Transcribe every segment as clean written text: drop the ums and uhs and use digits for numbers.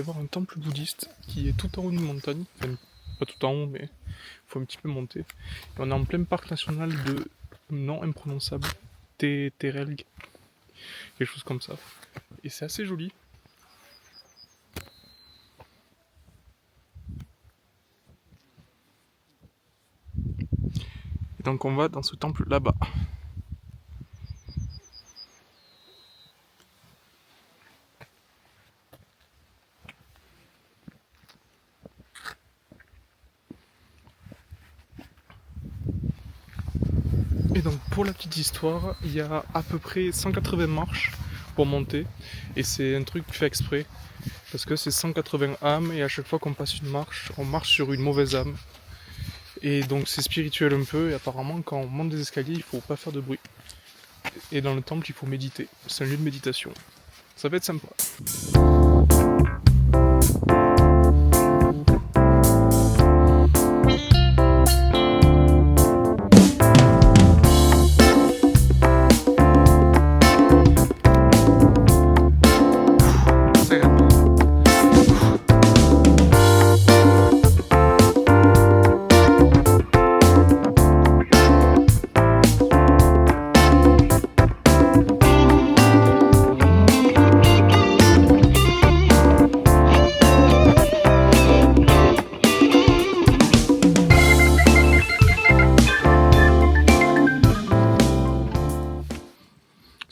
aller voir un temple bouddhiste qui est tout en haut d'une montagne. Enfin, pas tout en haut, mais il faut un petit peu monter. Et on est en plein parc national de nom imprononçable, Terelg, quelque chose comme ça. Et c'est assez joli. Et donc on va dans ce temple là-bas. Et donc pour la petite histoire, il y a à peu près 180 marches pour monter. Et c'est un truc fait exprès. Parce que c'est 180 âmes et à chaque fois qu'on passe une marche, on marche sur une mauvaise âme. Et donc c'est spirituel un peu et apparemment quand on monte des escaliers, il faut pas faire de bruit. Et dans le temple, il faut méditer. C'est un lieu de méditation. Ça va être sympa.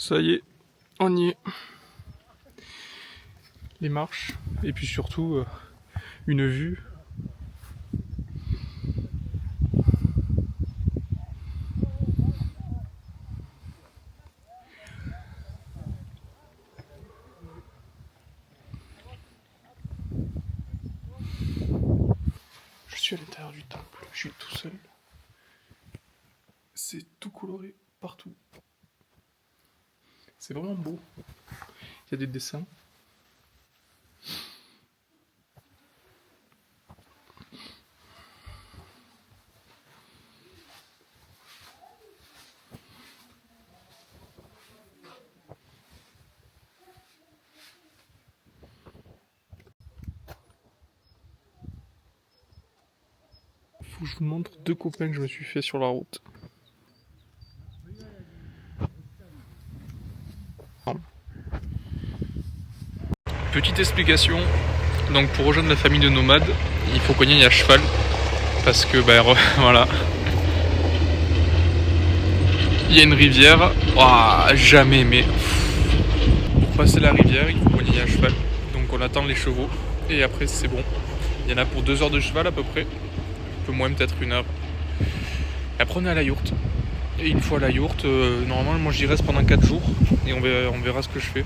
Ça y est, on y est. Les marches, et puis surtout une vue. Je suis à l'intérieur du temple, je suis tout seul. C'est tout coloré partout. C'est vraiment beau. Il y a des dessins. Faut que je vous montre deux copains que je me suis fait sur la route. Petite explication, donc pour rejoindre la famille de nomades, il faut qu'on y aille à cheval. Parce que voilà. Il y a une rivière. Oh, jamais mais pour passer la rivière, il faut qu'on y aille à cheval. Donc on attend les chevaux et après c'est bon. Il y en a pour 2 heures de cheval à peu près. Un peu moins, peut-être 1 heure. Et après on est à la yourte. Et une fois à la yourte, normalement moi j'y reste pendant 4 jours et on verra ce que je fais.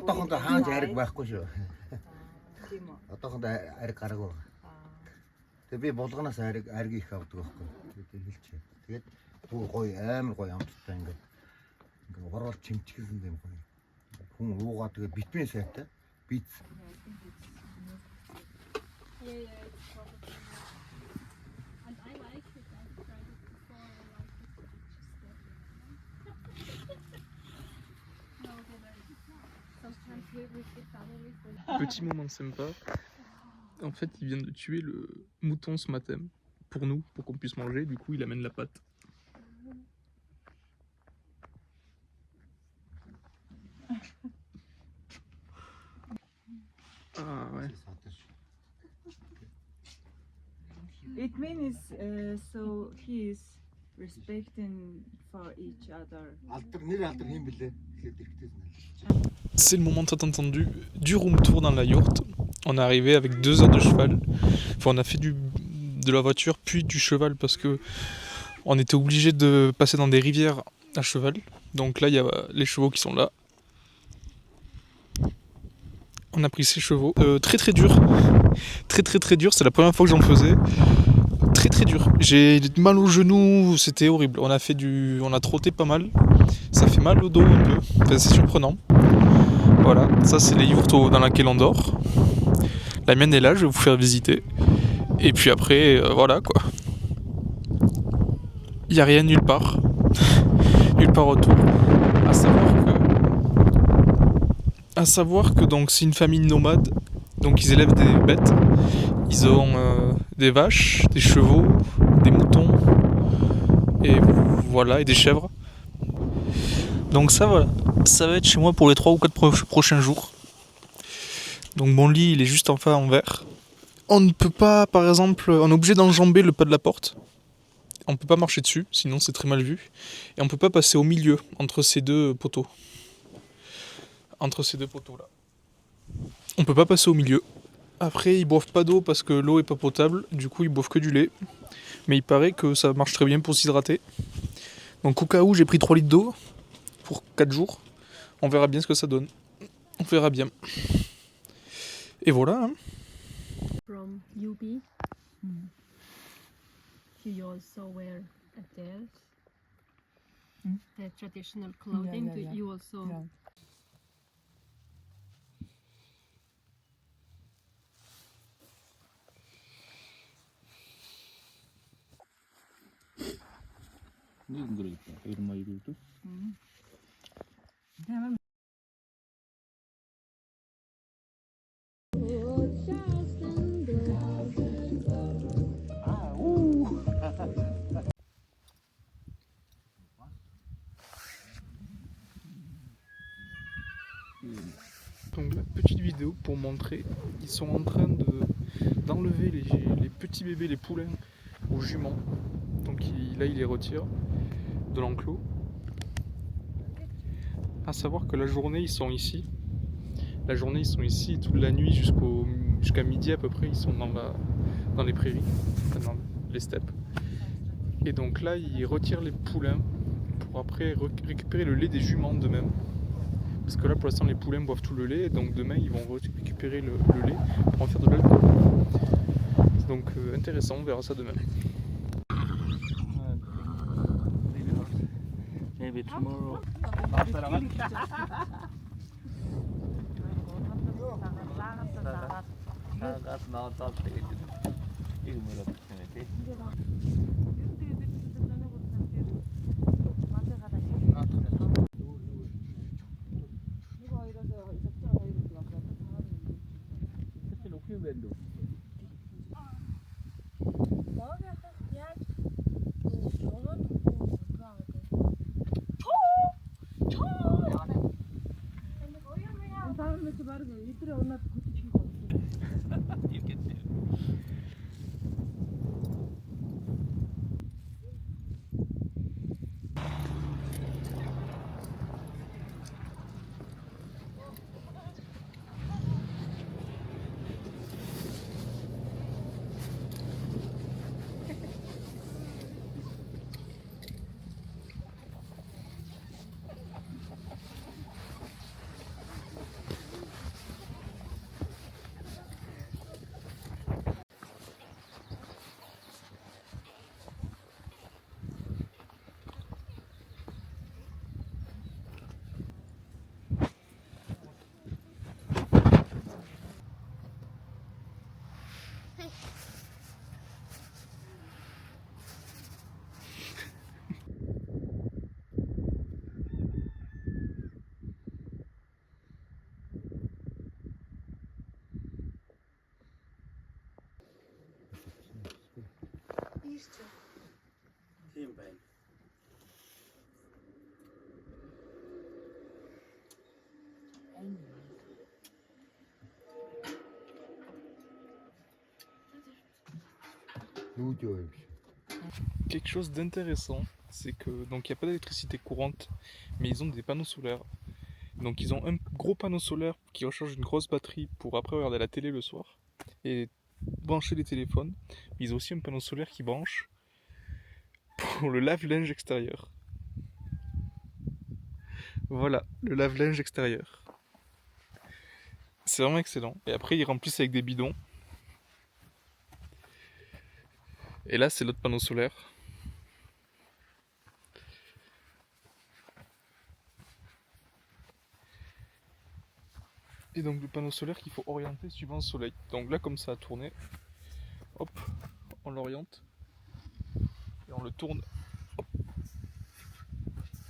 어떠한데 하나 자리를 байхгүй шүү. 어떠한데 ариг гараагүй. Тэгээ би булганаас ариг их авдаг байхгүй. Тэгээд хэлчихээ. Тэгээд бүр гоё амар гоё амттай ингээд ороор чимчгэлэн юм гоё. Хүн уугаа тэгээ битмээ сайтай. Бит. Petit moment sympa. En fait, il vient de tuer le mouton ce matin pour nous, pour qu'on puisse manger. Du coup, il amène la pâte. Ah ouais. It means so he is respecting for each other. Алдар нэр алдар хэм блэ? Тэгэхэд ихтэйсэн. C'est le moment tant attendu du room tour dans la yourte. On est arrivé avec 2 heures de cheval. Enfin, on a fait de la voiture puis du cheval parce que on était obligé de passer dans des rivières à cheval. Donc là, il y a les chevaux qui sont là. On a pris ces chevaux. Très très dur. Très dur. C'est la première fois que j'en faisais. Très dur. J'ai mal aux genoux. C'était horrible. On a trotté pas mal. Ça fait mal au dos un peu. Enfin, c'est surprenant. Voilà. Ça, c'est les yourtes dans laquelle on dort. La mienne est là. Je vais vous faire visiter. Et puis après, voilà quoi. Il n'y a rien nulle part. Nulle part autour. À savoir que donc c'est une famille nomade, donc ils élèvent des bêtes. Ils ont des vaches, des chevaux, des moutons, et voilà, et des chèvres. Donc ça voilà, ça va être chez moi pour les 3 ou 4 prochains jours. Donc mon lit il est juste en verre. On ne peut pas, par exemple, on est obligé d'enjamber le pas de la porte. On peut pas marcher dessus, sinon c'est très mal vu. Et on peut pas passer au milieu, entre ces 2 poteaux. Entre ces 2 poteaux là. On peut pas passer au milieu. Après ils boivent pas d'eau parce que l'eau est pas potable, du coup ils boivent que du lait. Mais il paraît que ça marche très bien pour s'hydrater. Donc au cas où j'ai pris 3 litres d'eau pour 4 jours. On verra bien ce que ça donne. On verra bien. Et voilà. Hein. From UB. You also wear a dress. The traditional clothing. Yeah, yeah. You also. Yeah. 이건 그러겠다. 이런 이것도. Tamam. Donc la petite vidéo pour montrer, ils sont en train d'enlever les petits bébés, les poulains aux juments. Donc là il les retire de l'enclos. À savoir que la journée ils sont ici. La journée ils sont ici, toute la nuit jusqu'à midi à peu près ils sont dans les prairies, enfin dans les steppes. Et donc là ils retirent les poulains pour après récupérer le lait des juments d'eux-mêmes. Parce que là pour l'instant les poulains boivent tout le lait, donc demain ils vont récupérer le lait pour en faire de l'alcool. Donc intéressant, on verra ça demain. Maybe tomorrow. Тийм байна. Юу юу юм бэ? quelque chose d'intéressant, c'est que donc il n'y a pas d'électricité courante, mais ils ont des panneaux solaires. Donc ils ont un gros panneau solaire qui recharge une grosse batterie pour après regarder la télé le soir et brancher les téléphones. Ils ont aussi un panneau solaire qui branche pour le lave-linge extérieur. Voilà, le lave-linge extérieur. C'est vraiment excellent. Et après ils remplissent avec des bidons. Et là c'est l'autre panneau solaire. Et donc le panneau solaire qu'il faut orienter suivant le soleil. Donc là comme ça a tourné, hop, on l'oriente et on le tourne hop,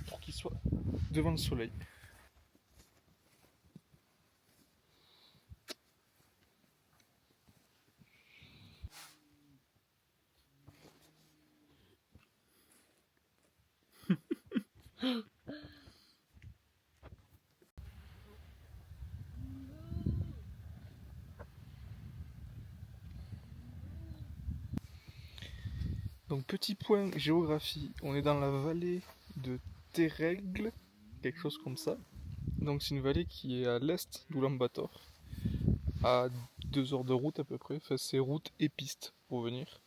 pour qu'il soit devant le soleil. Donc petit point géographie, on est dans la vallée de Terregle, quelque chose comme ça. Donc c'est une vallée qui est à l'est d'Oulan-Bator, à 2 heures de route à peu près, enfin c'est route et piste pour venir.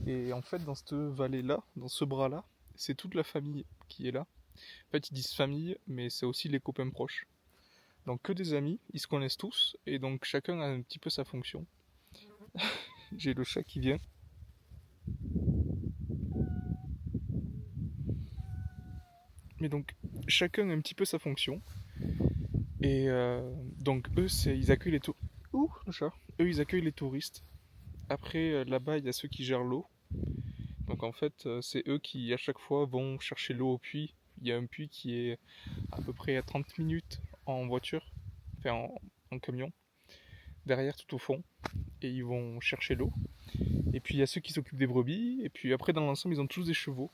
Et en fait dans cette vallée-là, dans ce bras-là, c'est toute la famille qui est là. En fait ils disent famille, mais c'est aussi les copains proches. Donc que des amis, ils se connaissent tous, et donc chacun a un petit peu sa fonction. J'ai le chat qui vient. Mais donc chacun a un petit peu sa fonction. Et donc eux, ils accueillent les touristes. Ouh, le chat. Eux, ils accueillent les touristes. Après, là-bas, il y a ceux qui gèrent l'eau. Donc en fait, c'est eux qui, à chaque fois, vont chercher l'eau au puits. Il y a un puits qui est à peu près à 30 minutes en voiture, enfin en camion, derrière tout au fond. Et ils vont chercher l'eau. Et puis il y a ceux qui s'occupent des brebis. Et puis après, dans l'ensemble, ils ont tous des chevaux.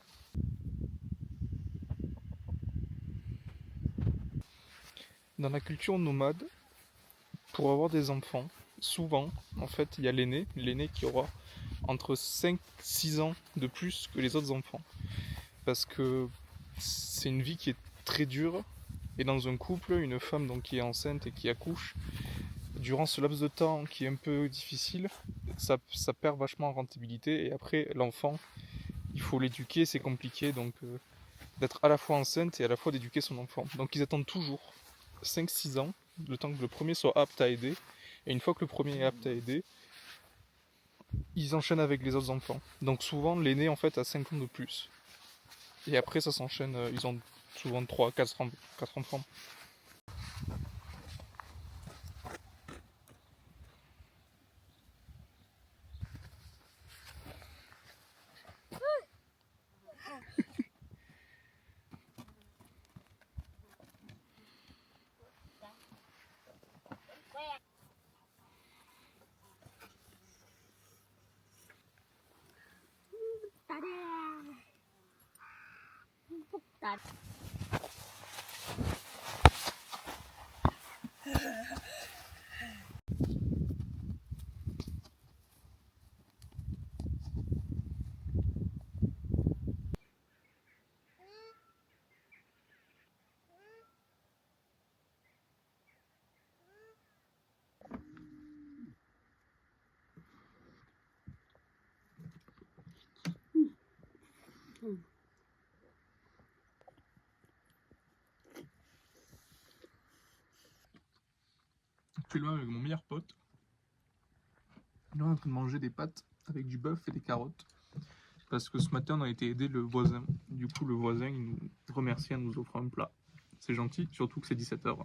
Dans la culture nomade, pour avoir des enfants, souvent, en fait, il y a l'aîné qui aura entre 5-6 ans de plus que les autres enfants. Parce que c'est une vie qui est très dure. Et dans un couple, une femme donc, qui est enceinte et qui accouche, durant ce laps de temps qui est un peu difficile, ça perd vachement en rentabilité. Et après, l'enfant, il faut l'éduquer, c'est compliqué. Donc d'être à la fois enceinte et à la fois d'éduquer son enfant. Donc ils attendent toujours 5-6 ans, le temps que le premier soit apte à aider. Et une fois que le premier est apte à aider, ils enchaînent avec les autres enfants. Donc souvent, l'aîné en fait a 5 ans de plus. Et après, ça s'enchaîne, ils ont souvent 3-4 enfants. Actuellement avec mon meilleur pote, nous on est en train de manger des pâtes avec du bœuf et des carottes. Parce que ce matin on a été aider le voisin. Du coup le voisin il nous remercie en nous offrant un plat. C'est gentil, surtout que c'est 17h.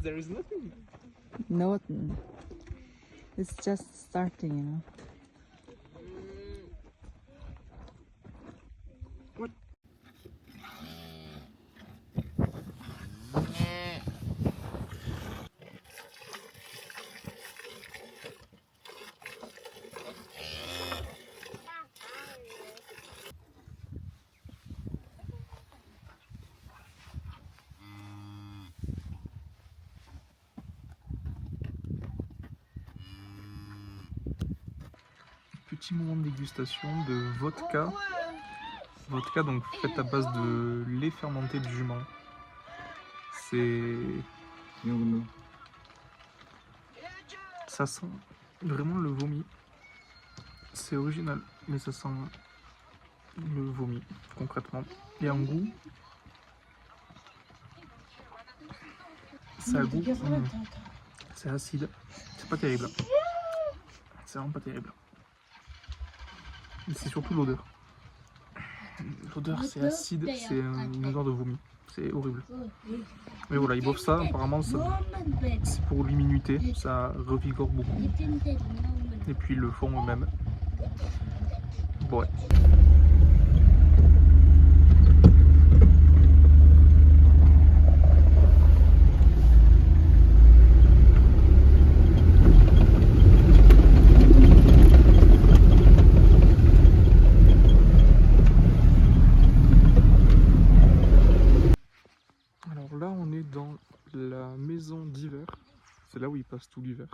There is nothing. No, it's just starting, you know. What? petit moment de dégustation de vodka. Vodka donc faite à base de lait fermenté de jument. C'est... Ça sent vraiment le vomi. C'est original, mais ça sent le vomi concrètement. Et en goût, ça a goût. C'est acide. C'est pas terrible. C'est vraiment pas terrible. Mais c'est surtout l'odeur. L'odeur c'est acide, c'est une odeur de vomi. C'est horrible. Mais voilà, ils boivent ça, apparemment c'est pour l'immunité, ça revigore beaucoup. Et puis ils le font eux-mêmes. Bon, ouais. Alors là, on est dans la maison d'hiver. C'est là où ils passent tout l'hiver,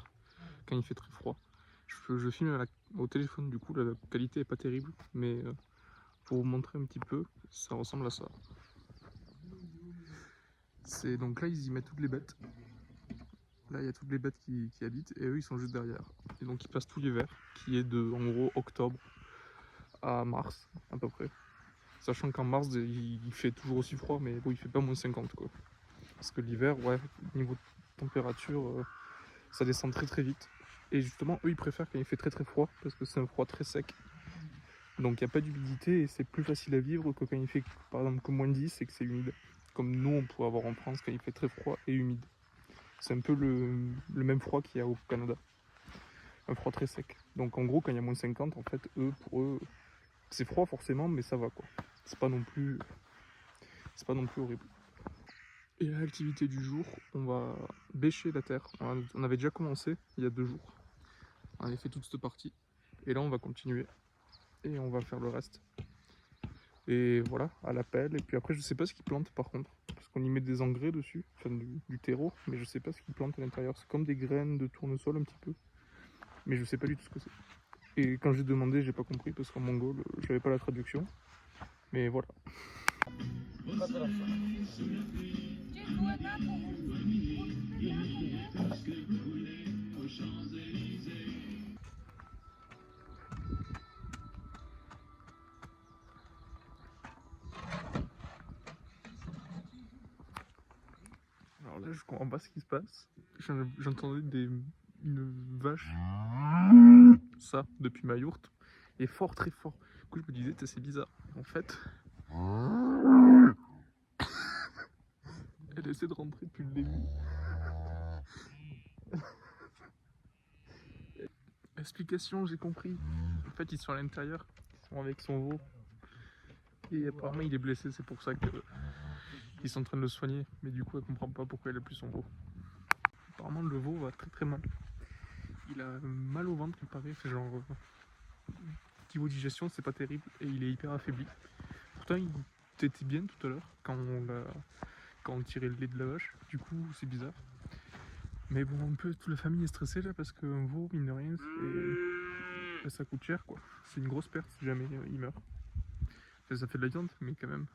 quand il fait très froid. Je filme au téléphone, du coup la qualité est pas terrible, mais pour vous montrer un petit peu, ça ressemble à ça. C'est donc là ils y mettent toutes les bêtes. Là il y a toutes les bêtes qui habitent et eux ils sont juste derrière. Et donc ils passent tout l'hiver, qui est de en gros octobre à mars à peu près. Sachant qu'en mars il fait toujours aussi froid, mais bon il fait pas moins 50 quoi. Parce que l'hiver, ouais, niveau température, ça descend très très vite. Et justement, eux, ils préfèrent quand il fait très très froid, parce que c'est un froid très sec. Donc il n'y a pas d'humidité et c'est plus facile à vivre que quand il fait par exemple que moins 10 et que c'est humide. Comme nous, on pourrait avoir en France quand il fait très froid et humide. C'est un peu le même froid qu'il y a au Canada. Un froid très sec. Donc en gros, quand il y a moins 50, en fait, pour eux, c'est froid forcément, mais ça va quoi. C'est pas non plus horrible. Et l'activité du jour, on va bêcher la terre. On avait déjà commencé il y a 2 jours. On avait fait toute cette partie. Et là, on va continuer. Et on va faire le reste. Et voilà, à la pelle. Et puis après, je sais pas ce qu'ils plantent par contre. Parce qu'on y met des engrais dessus, enfin du terreau. Mais je sais pas ce qu'ils plantent à l'intérieur. C'est comme des graines de tournesol un petit peu. Mais je sais pas du tout ce que c'est. Et quand j'ai demandé, j'ai pas compris parce qu'en mongol, j'avais pas la traduction. Mais voilà. Alors là, je comprends pas ce qui se passe. J'entendais une vache, ça, depuis ma yourte, et fort, très fort. Du coup, je me disais, c'est bizarre. En fait, elle essaie de rentrer depuis le début. Explication, j'ai compris. En fait, ils sont à l'intérieur, ils sont avec son veau. Et apparemment, il est blessé, c'est pour ça qu'ils sont en train de le soigner. Mais du coup, elle comprend pas pourquoi elle a plus son veau. Apparemment, le veau va très très mal. Il a mal au ventre, il paraît. C'est genre. Niveau digestion, c'est pas terrible. Et il est hyper affaibli. Pourtant, il était bien tout à l'heure quand on tirait le lait de la vache. Du coup, c'est bizarre. Mais bon, un peu toute la famille est stressée là parce qu'un veau, mine de rien, ça coûte cher quoi. C'est une grosse perte si jamais il meurt. Enfin, ça fait de la viande, mais quand même.